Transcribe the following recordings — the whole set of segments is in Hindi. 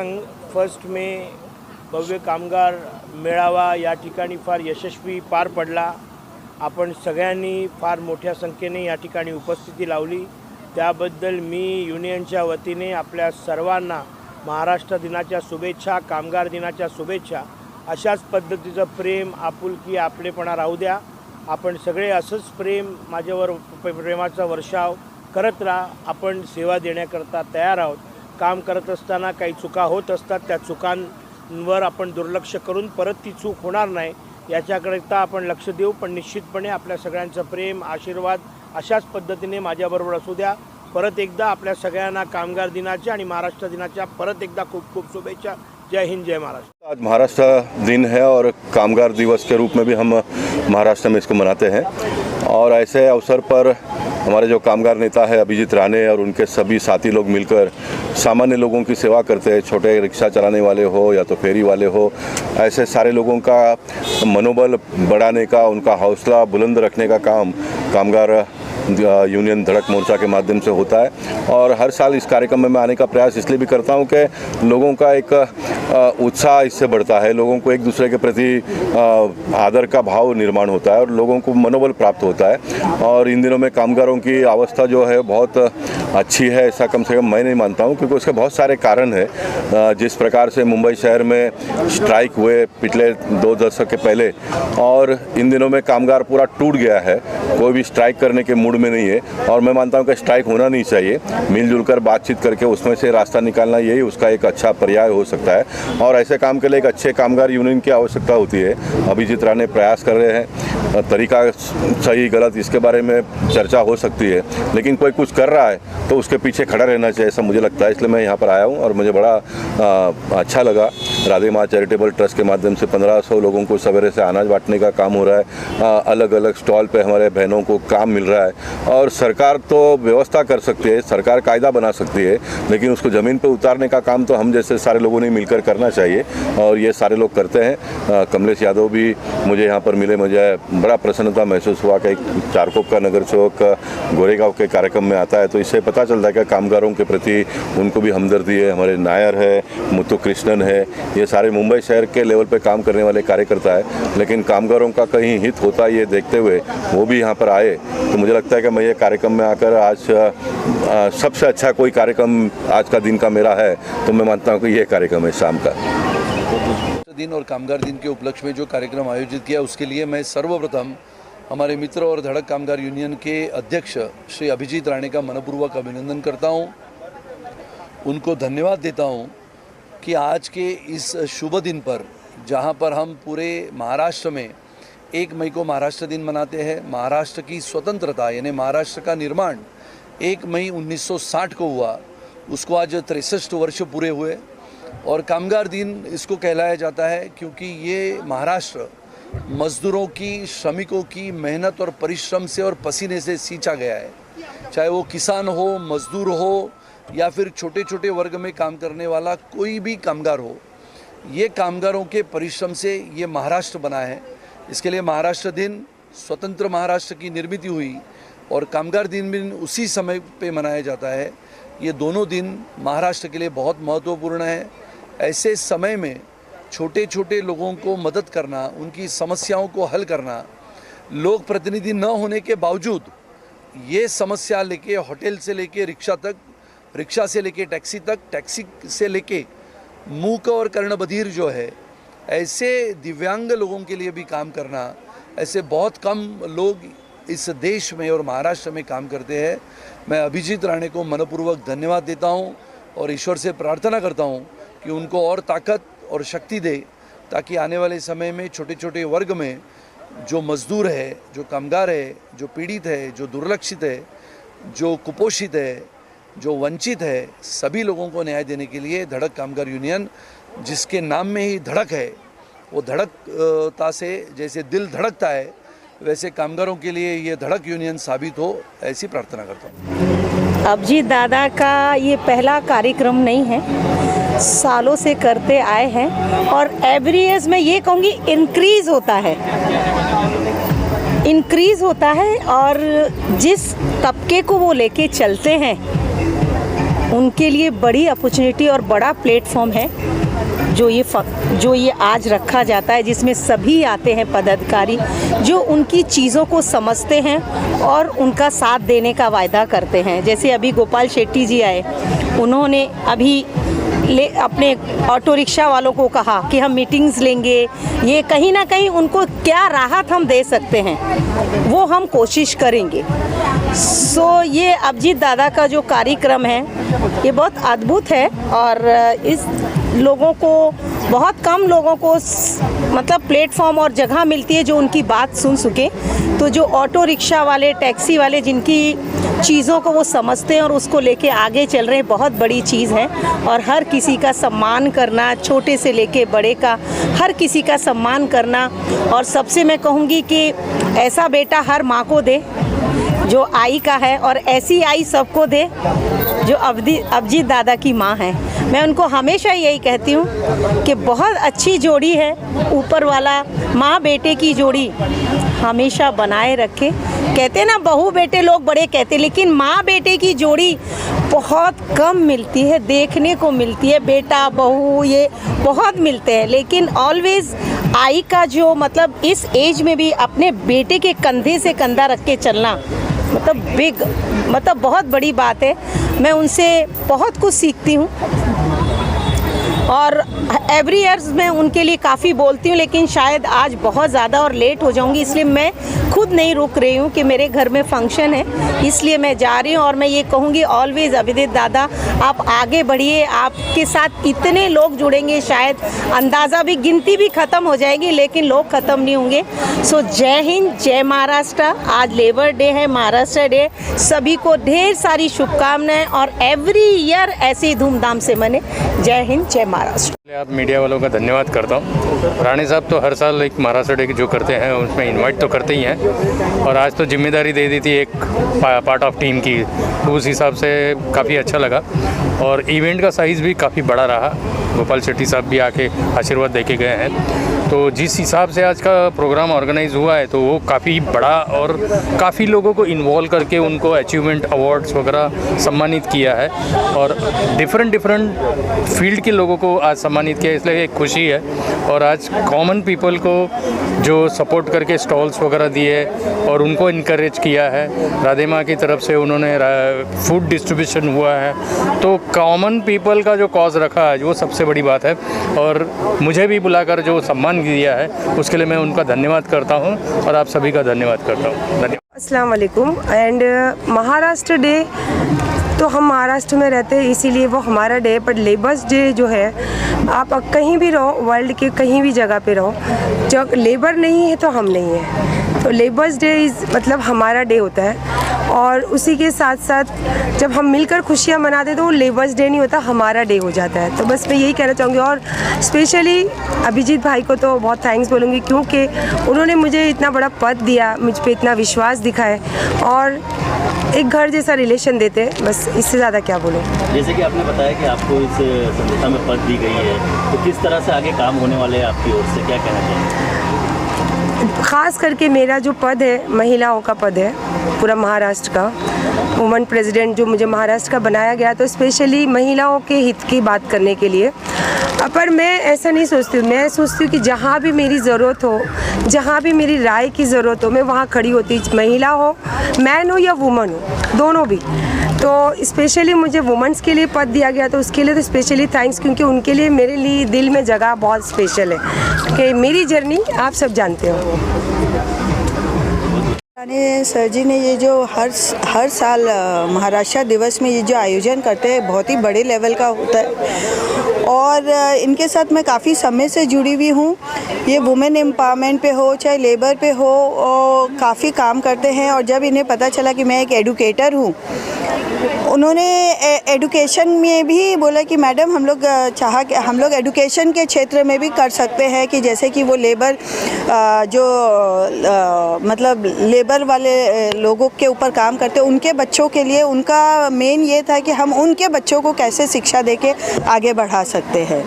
संघ 1 मे भव्य कामगार मेळावा या ठिकाणी फार यशस्वी पार पडला। आपण सगळ्यांनी फार मोठ्या संख्येने या ठिकाणी उपस्थिती लावली, त्याबद्दल मी युनियनच्या वतीने आपल्या सर्वांना महाराष्ट्र दिनाच्या शुभेच्छा, कामगार दिनाच्या शुभेच्छा। अशाच पद्धतीचं प्रेम, आपुलकी, आपलेपणा राहू द्या। आपण सगळे असंच माझ्यावर प्रेमाचा वर्षाव करत राहा। आपण सेवा देण्याकरता तयार आहोत। काम करत असताना काही चुका होत असतात, त्या चुकांवर आपण दुर्लक्ष करून परत ती चूक होणार नाही याच्याकरता आपण लक्ष देऊ। पण निश्चितपणे आपल्या सगळ्यांचं प्रेम, आशीर्वाद अशाच पद्धतीने माझ्याबरोबर असू द्या। परत एकदा आपल्या सगळ्यांना कामगार दिनाच्या आणि महाराष्ट्र दिनाच्या परत एकदा खूप खूप शुभेच्छा। जय हिंद, जय महाराष्ट्र। आज महाराष्ट्र दिन है और कामगार दिवस के रूप में भी हम महाराष्ट्र में इसको मनाते हैं और ऐसे अवसर पर हमारे जो कामगार नेता है अभिजीत राणे और उनके सभी साथी लोग मिलकर सामान्य लोगों की सेवा करते हैं। छोटे रिक्शा चलाने वाले हो या तो फेरी वाले हो, ऐसे सारे लोगों का मनोबल बढ़ाने का, उनका हौसला बुलंद रखने का काम कामगार यूनियन धड़क मोर्चा के माध्यम से होता है। और हर साल इस कार्यक्रम में मैं आने का प्रयास इसलिए भी करता हूं कि लोगों का एक उत्साह इससे बढ़ता है, लोगों को एक दूसरे के प्रति आदर का भाव निर्माण होता है और लोगों को मनोबल प्राप्त होता है। और इन दिनों में कामगारों की अवस्था जो है बहुत अच्छी है, ऐसा कम से कम मैं नहीं मानता हूं, क्योंकि उसके बहुत सारे कारण हैं। जिस प्रकार से मुंबई शहर में स्ट्राइक हुए पिछले 2 दशक के पहले, और इन दिनों में कामगार पूरा टूट गया है, कोई भी स्ट्राइक करने के मूड में नहीं है। और मैं मानता हूं कि स्ट्राइक होना नहीं चाहिए, मिलजुल कर बातचीत करके उसमें से रास्ता निकालना यही उसका एक अच्छा पर्याय हो सकता है। और ऐसे काम के लिए एक अच्छे कामगार यूनियन की आवश्यकता होती है। अभिजीत राणे प्रयास कर रहे हैं, तरीका सही गलत इसके बारे में चर्चा हो सकती है, लेकिन कोई कुछ कर रहा है तो उसके पीछे खड़ा रहना चाहिए, ऐसा मुझे लगता है। इसलिए मैं यहाँ पर आया हूँ और मुझे बड़ा अच्छा लगा। राधे माँ चैरिटेबल ट्रस्ट के माध्यम से 1500 लोगों को सवेरे से अनाज बांटने का काम हो रहा है। अलग अलग स्टॉल पे हमारे बहनों को काम मिल रहा है। और सरकार तो व्यवस्था कर सकती है, सरकार कायदा बना सकती है, लेकिन उसको ज़मीन पे उतारने का काम तो हम जैसे सारे लोगों ने मिलकर करना चाहिए, और ये सारे लोग करते हैं। कमलेश यादव भी मुझे यहाँ पर मिले, मुझे बड़ा प्रसन्नता महसूस हुआ कि चारकोप का नगर चौक गोरेगांव के कार्यक्रम में आता है, तो इससे पता चलता है कि कामगारों के प्रति उनको भी हमदर्दी है। हमारे नायर है, मुत्तु कृष्णन है, ये सारे मुंबई शहर के लेवल पे काम करने वाले कार्यकर्ता है, लेकिन कामगारों का कहीं हित होता है ये देखते हुए वो भी यहाँ पर आए। तो मुझे लगता है कि मैं ये कार्यक्रम में आकर आज सबसे अच्छा कोई कार्यक्रम आज का दिन का मेरा है, तो मैं मानता हूँ कि ये कार्यक्रम है शाम का। दिन और कामगार दिन के उपलक्ष्य में जो कार्यक्रम आयोजित किया उसके लिए मैं सर्वप्रथम हमारे मित्र और धड़क कामगार यूनियन के अध्यक्ष श्री अभिजीत राणे का मनपूर्वक अभिनंदन करता हूं, उनको धन्यवाद देता हूं कि आज के इस शुभ दिन पर, जहां पर हम पूरे महाराष्ट्र में 1 मई को महाराष्ट्र दिन मनाते हैं, महाराष्ट्र की स्वतंत्रता यानी महाराष्ट्र का निर्माण 1 मई 1960 को हुआ, उसको आज 63 वर्ष पूरे हुए। और कामगार दिन इसको कहलाया जाता है क्योंकि ये महाराष्ट्र मज़दूरों की, श्रमिकों की मेहनत और परिश्रम से और पसीने से सींचा गया है। चाहे वो किसान हो, मज़दूर हो या फिर छोटे छोटे वर्ग में काम करने वाला कोई भी कामगार हो, ये कामगारों के परिश्रम से ये महाराष्ट्र बना है। इसके लिए महाराष्ट्र दिन, स्वतंत्र महाराष्ट्र की निर्मित हुई और कामगार दिन भी उसी समय पे मनाया जाता है। ये दोनों दिन महाराष्ट्र के लिए बहुत महत्वपूर्ण है। ऐसे समय में छोटे छोटे लोगों को मदद करना, उनकी समस्याओं को हल करना, लोग प्रतिनिधि न होने के बावजूद ये समस्या लेके होटल से लेके रिक्शा तक, रिक्शा से लेके टैक्सी तक, टैक्सी से लेके मूक और कर्णबधिर जो है, ऐसे दिव्यांग लोगों के लिए भी काम करना, ऐसे बहुत कम लोग इस देश में और महाराष्ट्र में काम करते हैं। मैं अभिजीत राणे को मनपूर्वक धन्यवाद देता हूं और ईश्वर से प्रार्थना करता हूं कि उनको और ताकत और शक्ति दे, ताकि आने वाले समय में छोटे छोटे वर्ग में जो मज़दूर है, जो कामगार है, जो पीड़ित है, जो दुर्लक्षित है, जो कुपोषित है, जो वंचित है, सभी लोगों को न्याय देने के लिए धड़क कामगार यूनियन, जिसके नाम में ही धड़क है, वो धड़कता से जैसे दिल धड़कता है, वैसे कामगारों के लिए ये धड़क यूनियन साबित हो, ऐसी प्रार्थना करता हूँ। अभिजीत दादा का ये पहला कार्यक्रम नहीं है, सालों से करते आए हैं और एवरी ईयर मैं ये कहूँगी इंक्रीज़ होता है और जिस तबके को वो लेके चलते हैं उनके लिए बड़ी अपॉर्चुनिटी और बड़ा प्लेटफॉर्म है जो ये आज रखा जाता है, जिसमें सभी आते हैं पदाधिकारी जो उनकी चीज़ों को समझते हैं और उनका साथ देने का वायदा करते हैं। जैसे अभी गोपाल शेट्टी जी आए, उन्होंने अभी अपने ऑटो रिक्शा वालों को कहा कि हम मीटिंग्स लेंगे, ये कहीं ना कहीं उनको क्या राहत हम दे सकते हैं वो हम कोशिश करेंगे। सो ये अभिजीत दादा का जो कार्यक्रम है ये बहुत अद्भुत है और इस लोगों को बहुत कम लोगों को मतलब प्लेटफॉर्म और जगह मिलती है जो उनकी बात सुन सके। तो जो ऑटो रिक्शा वाले, टैक्सी वाले जिनकी चीज़ों को वो समझते हैं और उसको लेके आगे चल रहे हैं, बहुत बड़ी चीज़ है। और हर किसी का सम्मान करना, छोटे से लेके बड़े का हर किसी का सम्मान करना। और सबसे मैं कहूँगी कि ऐसा बेटा हर माँ को दे जो आई का है और ऐसी आई सबको दे जो अभिजीत दादा की माँ है। मैं उनको हमेशा यही कहती हूँ कि बहुत अच्छी जोड़ी है, ऊपर वाला माँ बेटे की जोड़ी हमेशा बनाए रखे। कहते ना बहू बेटे लोग बड़े कहते, लेकिन माँ बेटे की जोड़ी बहुत कम मिलती है, देखने को मिलती है। बेटा बहू ये बहुत मिलते हैं, लेकिन ऑलवेज आई का जो मतलब इस एज में भी अपने बेटे के कंधे से कंधा रख के चलना मतलब बहुत बड़ी बात है। मैं उनसे बहुत कुछ सीखती हूँ और एवरी ईयर्स मैं उनके लिए काफ़ी बोलती हूँ, लेकिन शायद आज बहुत ज़्यादा और लेट हो जाऊँगी, इसलिए मैं खुद नहीं रुक रही हूँ कि मेरे घर में फंक्शन है, इसलिए मैं जा रही हूँ। और मैं ये कहूँगी ऑलवेज अभिजीत दादा आप आगे बढ़िए, आपके साथ इतने लोग जुड़ेंगे, शायद अंदाज़ा भी गिनती भी ख़त्म हो जाएगी, लेकिन लोग ख़त्म नहीं होंगे। सो जय हिंद, जय महाराष्ट्र। आज लेबर डे है, महाराष्ट्र डे, सभी को ढेर सारी शुभकामनाएं और एवरी ईयर ऐसे ही धूमधाम से मने। जय हिंद, जय महाराष्ट्र। आप मीडिया वालों का धन्यवाद करता हूँ। राणे साहब तो हर साल एक महाराष्ट्र डे जो करते हैं उसमें इनवाइट तो करते ही हैं, और आज तो जिम्मेदारी दे दी थी एक पार्ट ऑफ टीम की, तो उस हिसाब से काफ़ी अच्छा लगा। और इवेंट का साइज़ भी काफ़ी बड़ा रहा, गोपाल शेट्टी साहब भी आके आशीर्वाद दे के गए हैं। तो जिस हिसाब से आज का प्रोग्राम ऑर्गेनाइज हुआ है तो वो काफ़ी बड़ा और काफ़ी लोगों को इन्वॉल्व करके उनको अचीवमेंट अवार्ड्स वगैरह सम्मानित किया है, और डिफरेंट फील्ड के लोगों को आज सम्मानित किया, इसलिए एक खुशी है। और आज कॉमन पीपल को जो सपोर्ट करके स्टॉल्स वगैरह दिए और उनको इनकरेज किया है, राधे माँ की तरफ से उन्होंने फूड डिस्ट्रीब्यूशन हुआ है, तो कॉमन पीपल का जो कॉज रखा है वो सबसे बड़ी बात है। और मुझे भी बुलाकर जो सम्मान दिया है उसके लिए मैं उनका धन्यवाद करता हूं और आप सभी का धन्यवाद करता हूं। धन्यवाद। अस्सलाम वालेकुम। एंड महाराष्ट्र डे तो हम महाराष्ट्र में रहते हैं इसीलिए वो हमारा डे, पर लेबर्स डे जो है आप कहीं भी रहो, वर्ल्ड के कहीं भी जगह पे रहो, जब लेबर नहीं है तो हम नहीं है। तो लेबर्स डे इज़ मतलब हमारा डे होता है, और उसी के साथ साथ जब हम मिलकर खुशियाँ मनाते हैं तो वो लेबर्स डे नहीं होता, हमारा डे हो जाता है। तो बस मैं यही कहना चाहूँगी, और स्पेशली अभिजीत भाई को तो बहुत थैंक्स बोलूँगी, क्योंकि उन्होंने मुझे इतना बड़ा पद दिया, मुझ पर इतना विश्वास दिखाए और एक घर जैसा रिलेशन देते हैं। बस इससे ज़्यादा क्या बोलूँ। जैसे कि आपने बताया कि आपको इस संस्था में पद दी गई है, तो किस तरह से आगे काम होने वाले हैं आपकी ओर से, क्या कहना चाहेंगे? ख़ास करके मेरा जो पद है महिलाओं का पद है, पूरा महाराष्ट्र का वुमेन प्रेसिडेंट जो मुझे महाराष्ट्र का बनाया गया, तो स्पेशली महिलाओं के हित की बात करने के लिए। पर मैं ऐसा नहीं सोचती हूँ, मैं सोचती हूँ कि जहाँ भी मेरी ज़रूरत हो, जहाँ भी मेरी राय की ज़रूरत हो, मैं वहाँ खड़ी होती, महिला हो, मैन हो या वुमन हो, दोनों भी। तो स्पेशली मुझे वुमेंस के लिए पद दिया गया, तो उसके लिए तो स्पेशली थैंक्स, क्योंकि उनके लिए मेरे लिए दिल में जगह बहुत स्पेशल है कि मेरी जर्नी आप सब जानते हो। राणे सर जी ने ये जो हर साल महाराष्ट्र दिवस में ये जो आयोजन करते हैं बहुत ही बड़े लेवल का होता है, और इनके साथ मैं काफ़ी समय से जुड़ी हुई हूँ। ये वुमेन एम्पावरमेंट पे हो चाहे लेबर पे हो, काफ़ी काम करते हैं। और जब इन्हें पता चला कि मैं एक एडुकेटर हूँ, उन्होंने एडुकेशन में भी बोला कि मैडम हम लोग एडुकेशन के क्षेत्र में भी कर सकते हैं, कि जैसे कि वो लेबर मतलब लेबर वाले लोगों के ऊपर काम करते हैं, उनके बच्चों के लिए उनका मेन ये था कि हम उनके बच्चों को कैसे शिक्षा देके आगे बढ़ा सकते हैं।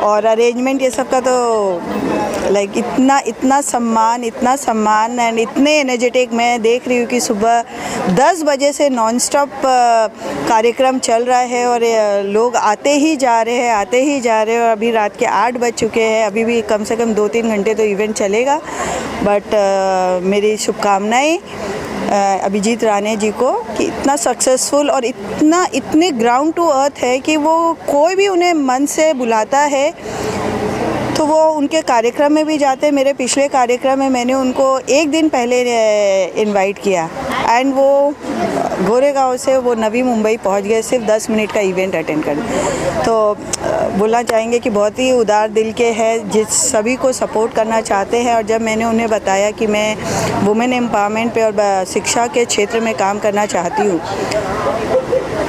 और अरेंजमेंट ये सब का तो लाइक इतना सम्मान एंड इतने एनर्जेटिक। मैं देख रही हूँ कि सुबह 10 बजे से नॉन स्टॉप कार्यक्रम चल रहा है और लोग आते ही जा रहे हैं और अभी रात के 8 बज चुके हैं। अभी भी कम से कम 2-3 घंटे तो इवेंट चलेगा। बट मेरी शुभकामनाएं अभिजीत राणे जी को कि इतना सक्सेसफुल और इतने ग्राउंड टू अर्थ है कि वो कोई भी उन्हें मन से बुलाता है तो वो उनके कार्यक्रम में भी जाते हैं। मेरे पिछले कार्यक्रम में मैंने उनको एक दिन पहले इनवाइट किया एंड वो गोरेगांव से वो नवी मुंबई पहुंच गए सिर्फ 10 मिनट का इवेंट अटेंड करने। तो बोलना चाहेंगे कि बहुत ही उदार दिल के हैं, जिस सभी को सपोर्ट करना चाहते हैं। और जब मैंने उन्हें बताया कि मैं वुमेन एम्पावरमेंट पे और शिक्षा के क्षेत्र में काम करना चाहती हूँ,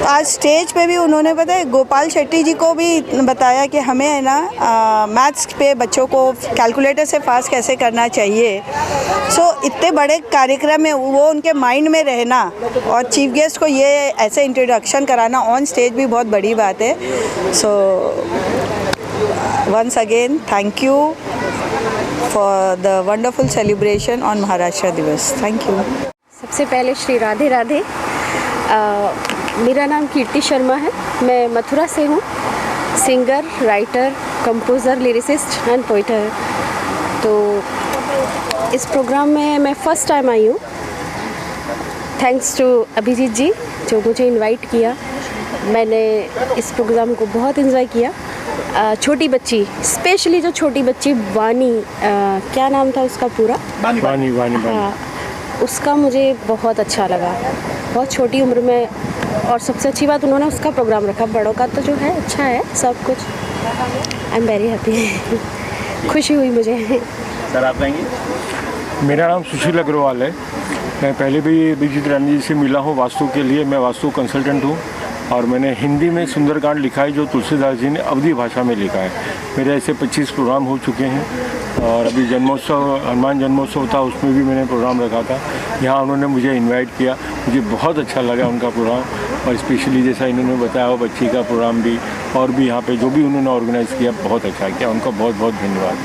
आज स्टेज पे भी उन्होंने बताया, गोपाल शेट्टी जी को भी बताया कि हमें है ना मैथ्स पे बच्चों को कैलकुलेटर से पास कैसे करना चाहिए। सो इतने बड़े कार्यक्रम में वो उनके माइंड में रहना और चीफ गेस्ट को ये ऐसे इंट्रोडक्शन कराना ऑन स्टेज भी बहुत बड़ी बात है। So once again thank you for the wonderful celebration on Maharashtra Diwas. Thank you. सबसे पहले श्री राधे राधे। मेरा नाम कीर्ति शर्मा है, मैं मथुरा से हूँ। Singer, writer, composer, lyricist and poet. तो इस प्रोग्राम में मैं फ़र्स्ट टाइम आई हूँ। थैंक्स टू अभिजीत जी जो मुझे इनवाइट किया। मैंने इस प्रोग्राम को बहुत एंजॉय किया। छोटी बच्ची, स्पेशली जो छोटी बच्ची वानी, क्या नाम था उसका पूरा? वानी। हाँ, उसका मुझे बहुत अच्छा लगा। बहुत छोटी उम्र में, और सबसे अच्छी बात उन्होंने उसका प्रोग्राम रखा। बड़ों का तो जो है अच्छा है सब कुछ। I am very happy. खुशी हुई मुझे। सर आप कहेंगे? मेरा नाम सुशील अग्रवाल है। मैं पहले भी अभिजीत राणे जी से मिला हूँ वास्तु के लिए। मैं वास्तु कंसल्टेंट हूँ और मैंने हिंदी में सुंदरकांड लिखा है जो तुलसीदास जी ने अवधी भाषा में लिखा है। मेरे ऐसे 25 प्रोग्राम हो चुके हैं और अभी जन्मोत्सव, हनुमान जन्मोत्सव था, उसमें भी मैंने प्रोग्राम रखा था। यहाँ उन्होंने मुझे इनवाइट किया, मुझे बहुत अच्छा लगा उनका प्रोग्राम। और स्पेशली जैसा इन्होंने बताया वो बच्ची का प्रोग्राम भी, और भी यहाँ पे जो भी उन्होंने ऑर्गेनाइज़ किया बहुत अच्छा किया। उनका बहुत बहुत धन्यवाद।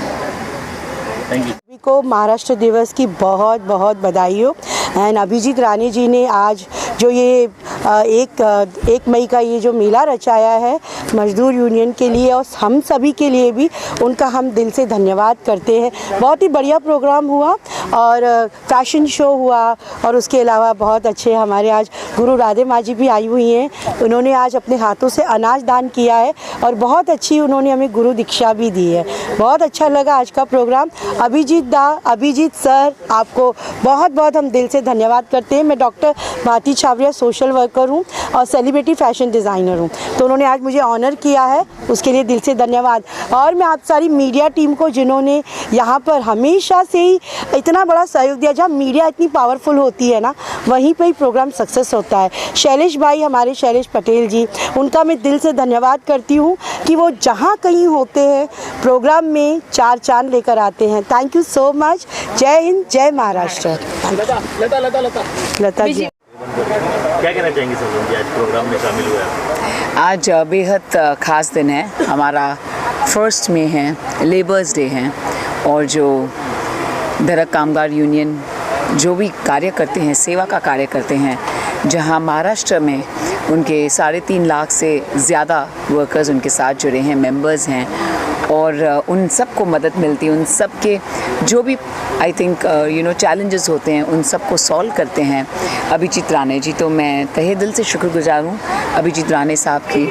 Thank you. सभी को महाराष्ट्र दिवस की बहुत बहुत बधाई हो। एंड अभिजीत राणे जी ने आज जो ये एक मई का ये जो मेला रचाया है मजदूर यूनियन के लिए और हम सभी के लिए भी, उनका हम दिल से धन्यवाद करते हैं। बहुत ही बढ़िया प्रोग्राम हुआ और फैशन शो हुआ और उसके अलावा बहुत अच्छे हमारे आज गुरु राधे माँ जी भी आई हुई हैं। उन्होंने आज अपने हाथों से अनाज दान किया है और बहुत अच्छी उन्होंने हमें गुरु दीक्षा भी दी है। बहुत अच्छा लगा आज का प्रोग्राम। अभिजीत सर, आपको बहुत बहुत हम दिल से धन्यवाद करते हैं। मैं doctor Bharti Chhawaria social worker हूँ और सेलिब्रिटी फैशन डिज़ाइनर हूँ, तो उन्होंने आज मुझे ऑनर किया है, उसके लिए दिल से धन्यवाद। और मैं आप सारी मीडिया टीम को जिन्होंने यहाँ पर हमेशा से ही इतना बड़ा सहयोग दिया। जहाँ मीडिया इतनी पावरफुल होती है ना, वहीं पर ही प्रोग्राम सक्सेस होता है। शैलेश भाई, हमारे शैलेश पटेल जी, उनका मैं दिल से धन्यवाद करती हूँ कि वो जहाँ कहीं होते हैं प्रोग्राम में 4 चांद लेकर आते हैं। Thank you so much. जय हिंद, जय महाराष्ट्र। लता जी, क्या कहना चाहेंगे सर आज प्रोग्राम में शामिल हुए? आज बेहद ख़ास दिन है हमारा। 1 मई है, लेबर्स डे है, और जो धड़क कामगार यूनियन जो भी कार्य करते हैं, सेवा का कार्य करते हैं, जहां महाराष्ट्र में उनके 3.5 लाख से ज़्यादा वर्कर्स उनके साथ जुड़े हैं, मेंबर्स हैं, और उन सब को मदद मिलती है। उन सब के जो भी आई थिंक चैलेंजेस होते हैं उन सब को सॉल्व करते हैं अभिजीत राणे जी। तो मैं तहे दिल से शुक्रगुजार हूँ अभिजीत राणे साहब की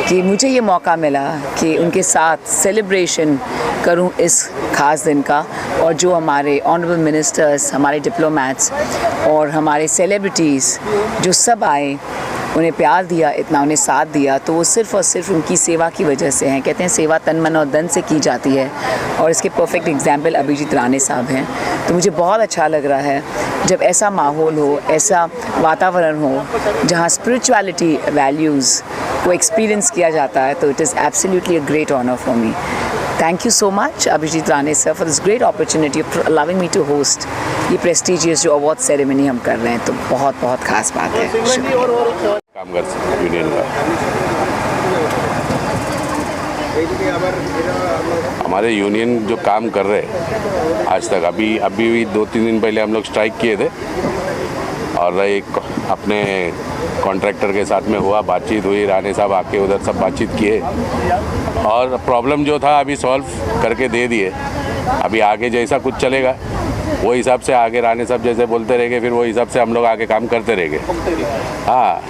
कि मुझे ये मौका मिला कि उनके साथ सेलिब्रेशन करूँ इस ख़ास दिन का। और जो हमारे ऑनरेबल मिनिस्टर्स, हमारे डिप्लोमैट्स और हमारे सेलिब्रिटीज़ जो सब आए, उन्हें प्यार दिया, इतना उन्हें साथ दिया, तो वो सिर्फ़ और सिर्फ उनकी सेवा की वजह से हैं। कहते हैं सेवा तन मन और धन से की जाती है, और इसके परफेक्ट एग्जाम्पल अभिजीत राणे साहब हैं। तो मुझे बहुत अच्छा लग रहा है जब ऐसा माहौल हो, ऐसा वातावरण हो जहाँ स्पिरिचुअलिटी वैल्यूज़ को एक्सपीरियंस किया जाता है। तो it is absolutely a great honour for me. Thank you so much Abhijit Rane sir for this great opportunity of allowing me to host ये prestigious जो अवार्ड सेरेमनी हम कर रहे हैं। तो बहुत बहुत ख़ास बात है। कामगार यूनियन का हमारे यूनियन जो काम कर रहे हैं आज तक, अभी भी 2-3 दिन पहले हम लोग स्ट्राइक किए थे और एक अपने कॉन्ट्रैक्टर के साथ में हुआ, बातचीत हुई, राणे साहब आके उधर सब बातचीत किए और प्रॉब्लम जो था अभी सॉल्व करके दे दिए। अभी आगे जैसा कुछ चलेगा वो हिसाब से आगे राणे साहब जैसे बोलते रहेंगे, फिर वो हिसाब से हम लोग आगे काम करते रहेंगे। हाँ,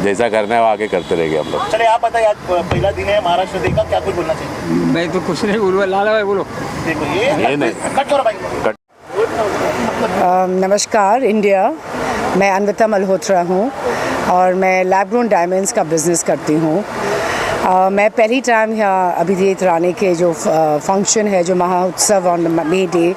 जैसा करना है वो आगे करते रहेंगे हम लोग। चलिए आप बताइए, आज पहला दिन है महाराष्ट्र डे का, क्या कुछ बोलना चाहिए? मैं तो कुछ नहीं बोलूँगा, लाला भाई बोलो। देखो ये नहीं कट करो भाई, कट। नमस्कार इंडिया, मैं अन्विता मल्होत्रा हूँ और मैं लैब ग्रोन डायमंड्स का बिज़नेस करती हूँ। मैं पहली टाइम यहाँ अभिजीत राणे के जो फंक्शन है, जो महोत्सव ऑन मे डे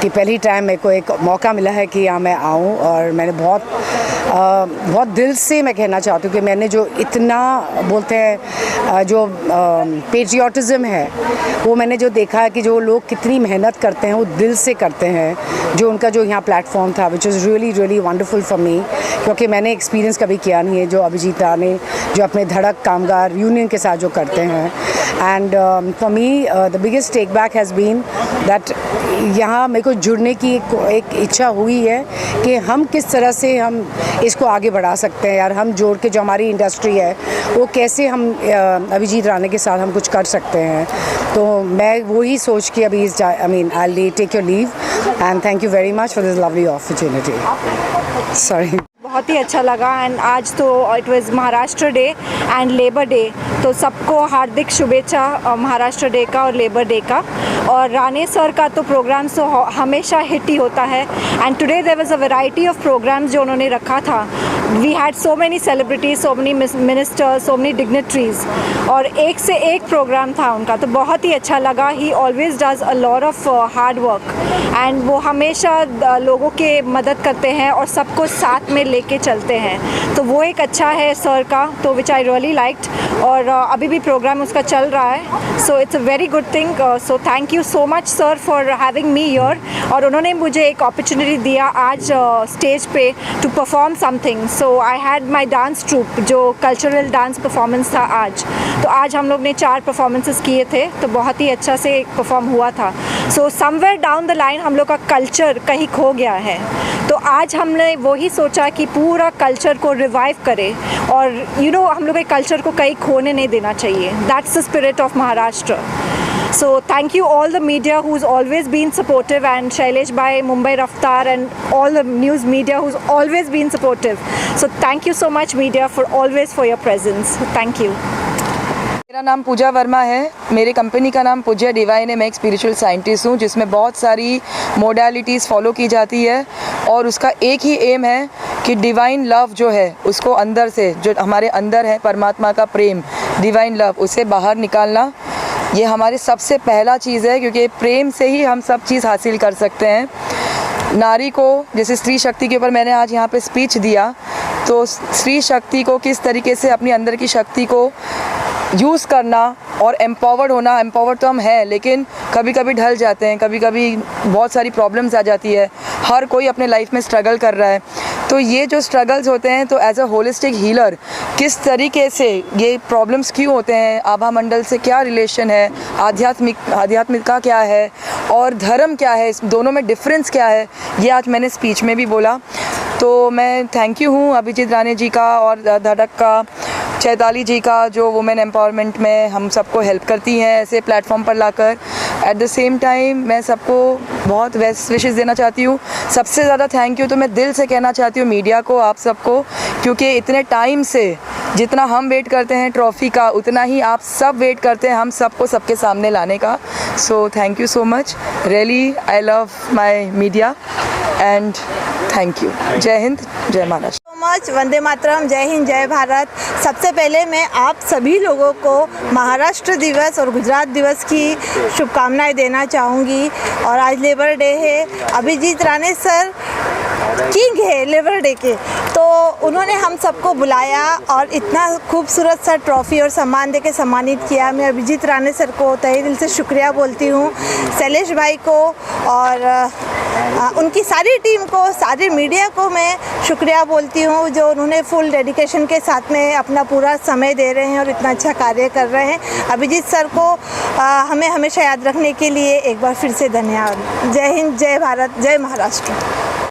की पहली टाइम मेरे को एक मौका मिला है कि यहाँ मैं आऊँ और मैंने बहुत दिल से मैं कहना चाहती हूँ कि मैंने जो इतना बोलते हैं जो पेट्रियाटिज़म है वो मैंने जो देखा है कि जो लोग कितनी मेहनत करते हैं वो दिल से करते हैं। जो उनका जो यहाँ प्लेटफॉर्म था which is really really wonderful for me, क्योंकि मैंने एक्सपीरियंस कभी किया नहीं है जो अभिजीत राणे जो अपने धड़क कामगार यूनियन के साथ जो करते हैं। And for me the biggest take back has been that यहाँ मेरे को जुड़ने की एक इच्छा हुई है कि हम किस तरह से हम इसको आगे बढ़ा सकते हैं यार, हम जोड़ के जो हमारी इंडस्ट्री है वो कैसे हम अभिजीत राणे के साथ हम कुछ कर सकते हैं। तो मैं वही सोच के अभी I take your leave and thank you very much for this lovely opportunity. Sorry. बहुत ही अच्छा लगा एंड आज तो it was Maharashtra day and labour day, तो सबको हार्दिक शुभेच्छा महाराष्ट्र डे का और लेबर डे का। और राणे सर का तो प्रोग्राम तो हमेशा हिट ही होता है and today there was a variety of programmes जो उन्होंने रखा था। We had so many celebrities, so many ministers, so many dignitaries और एक से एक प्रोग्राम था उनका, तो बहुत ही अच्छा लगा। ही always does a lot of hard work and वो हमेशा लोगों के मदद करते हैं और सबको साथ में लेके चलते हैं, तो वो एक अच्छा है सर का, तो विच आई रियली लाइक्ड। और अभी भी प्रोग्राम उसका चल रहा है, so it's a very good thing. So thank you so much sir for having me here, और उन्होंने मुझे एक अपॉर्चुनिटी दिया आज स्टेज पे to perform something. So I had my dance troupe जो कल्चरल डांस परफॉर्मेंस था आज, तो आज हम लोग ने 4 परफॉर्मेंसेस किए थे, तो बहुत ही अच्छा से परफॉर्म हुआ था। So somewhere down the line हम लोग का कल्चर कहीं खो गया है, तो आज हमने वही सोचा कि पूरा कल्चर को रिवाइव करें और हम लोग के कल्चर को कहीं खोने नहीं देना चाहिए। That's the spirit of Maharashtra. So thank you all the media who's always been supportive, and Shailesh Bhai, Mumbai Raftar and all the news media who's always been supportive. So thank you so much media for always for your presence. Thank you. मेरा नाम पूजा वर्मा है, मेरी कंपनी का नाम पूजा डिवाइन है। मैं एक स्पिरिचुअल साइंटिस्ट हूँ जिसमें बहुत सारी मोडालिटीज़ फॉलो की जाती है और उसका एक ही एम है कि डिवाइन लव जो है उसको अंदर से, जो हमारे अंदर है परमात्मा का प्रेम, डिवाइन लव, उसे बाहर निकालना, ये हमारी सबसे पहला चीज़ है, क्योंकि प्रेम से ही हम सब चीज़ हासिल कर सकते हैं। नारी को, जैसे स्त्री शक्ति के ऊपर मैंने आज यहाँ पे स्पीच दिया, तो स्त्री शक्ति को किस तरीके से अपनी अंदर की शक्ति को यूज़ करना और एम्पावर्ड होना। एम्पावर्ड तो हम हैं, लेकिन कभी कभी ढल जाते हैं, कभी कभी बहुत सारी प्रॉब्लम्स आ जाती है, हर कोई अपने लाइफ में स्ट्रगल कर रहा है। तो ये जो स्ट्रगल्स होते हैं, तो एज अ होलिस्टिक हीलर किस तरीके से ये प्रॉब्लम्स क्यों होते हैं, आभा मंडल से क्या रिलेशन है, आध्यात्मिकता क्या है और धर्म क्या है, इस दोनों में डिफरेंस क्या है, ये आज मैंने स्पीच में भी बोला। तो मैं थैंक यू हूँ अभिजीत राणे जी का और धड़क का, चैताली जी का, जो वुमेन एम्पावरमेंट में हम सबको हेल्प करती हैं ऐसे प्लेटफॉर्म पर लाकर। एट द सेम टाइम मैं सबको बहुत बेस्ट विशेस देना चाहती हूँ। सबसे ज़्यादा थैंक यू तो मैं दिल से कहना चाहती हूँ मीडिया को, आप सबको, क्योंकि इतने टाइम से जितना हम वेट करते हैं ट्रॉफ़ी का, उतना ही आप सब वेट करते हैं हम सबको सबके सामने लाने का। सो thank you so much, really I love my media and thank you. जय हिंद, जय महाराष्ट्र। मच, वंदे मातरम, जय हिंद, जय भारत। सबसे पहले मैं आप सभी लोगों को महाराष्ट्र दिवस और गुजरात दिवस की शुभकामनाएं देना चाहूँगी। और आज लेबर डे है, अभिजीत राणे सर किंग है लेबर डे के, तो उन्होंने हम सबको बुलाया और इतना खूबसूरत सा ट्रॉफ़ी और सम्मान देके सम्मानित किया। मैं अभिजीत राणे सर को तहे दिल से शुक्रिया बोलती हूँ, शैलेश भाई को और उनकी सारी टीम को, सारे मीडिया को मैं शुक्रिया बोलती हूँ, जो उन्होंने फुल डेडिकेशन के साथ में अपना पूरा समय दे रहे हैं और इतना अच्छा कार्य कर रहे हैं। अभिजीत सर को हमें हमेशा याद रखने के लिए एक बार फिर से धन्यवाद। जय हिंद, जय भारत, जय महाराष्ट्र।